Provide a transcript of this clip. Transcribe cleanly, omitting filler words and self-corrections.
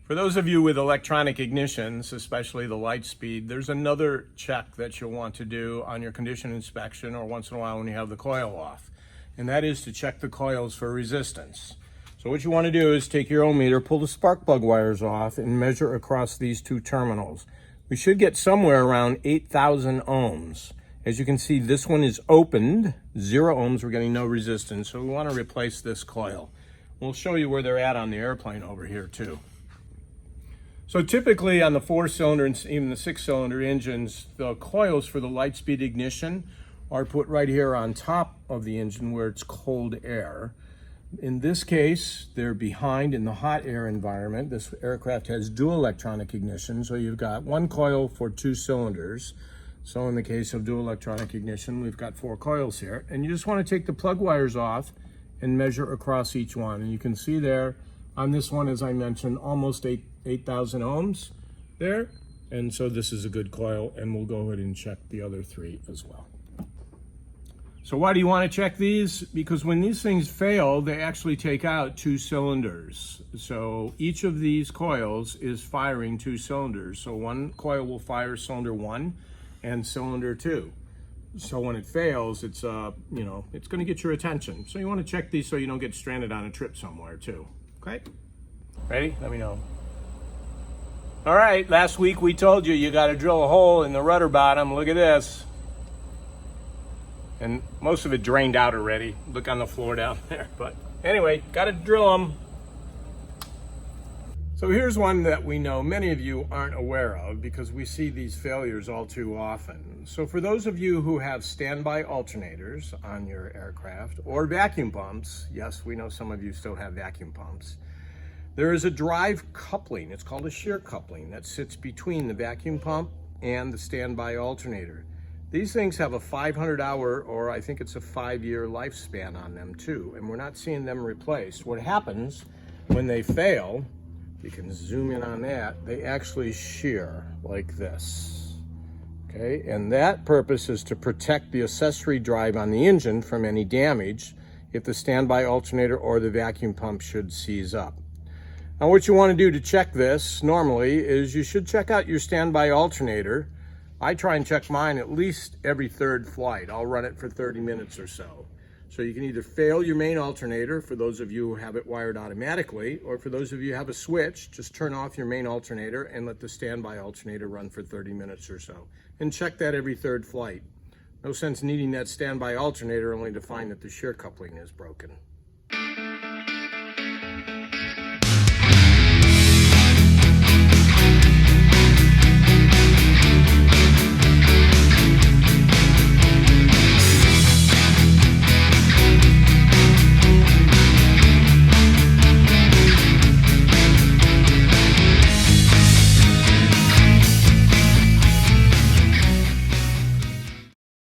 For those of you with electronic ignitions, especially the light speed, there's another check that you'll want to do on your condition inspection or once in a while when you have the coil off. And that is to check the coils for resistance. So what you want to do is take your ohm meter, pull the spark plug wires off, and measure across these two terminals. We should get somewhere around 8,000 ohms. As you can see, this one is opened, 0 ohms, we're getting no resistance, so we want to replace this coil. We'll show you where they're at on the airplane over here too. So typically on the 4-cylinder and even the 6-cylinder engines, the coils for the light speed ignition are put right here on top of the engine where it's cold air. In this case, they're behind in the hot air environment. This aircraft has dual electronic ignition, so you've got one coil for 2 cylinders. So in the case of dual electronic ignition, we've got 4 coils here. And you just want to take the plug wires off and measure across each one. And you can see there on this one, as I mentioned, almost 8,000 ohms there. And so this is a good coil, and we'll go ahead and check the other 3 as well. So why do you want to check these? Because when these things fail, they actually take out 2 cylinders. So each of these coils is firing 2 cylinders. So one coil will fire cylinder 1 and cylinder 2. So when it fails, it's it's going to get your attention. So you want to check these so you don't get stranded on a trip somewhere too. Okay? Ready? Let me know. All right, last week we told you got to drill a hole in the rudder bottom. Look at this. And most of it drained out already. Look on the floor down there. But anyway, got to drill them. So here's one that we know many of you aren't aware of because we see these failures all too often. So for those of you who have standby alternators on your aircraft or vacuum pumps, yes, we know some of you still have vacuum pumps, there is a drive coupling, it's called a shear coupling, that sits between the vacuum pump and the standby alternator. These things have a 500-hour, or I think it's a 5-year lifespan on them too, and we're not seeing them replaced. What happens when they fail, you can zoom in on that, they actually shear like this. Okay, and that purpose is to protect the accessory drive on the engine from any damage if the standby alternator or the vacuum pump should seize up. Now what you want to do to check this normally is you should check out your standby alternator. I try and check mine at least every 3rd flight. I'll run it for 30 minutes or so. So you can either fail your main alternator, for those of you who have it wired automatically, or for those of you who have a switch, just turn off your main alternator and let the standby alternator run for 30 minutes or so. And check that every 3rd flight. No sense needing that standby alternator only to find that the shear coupling is broken.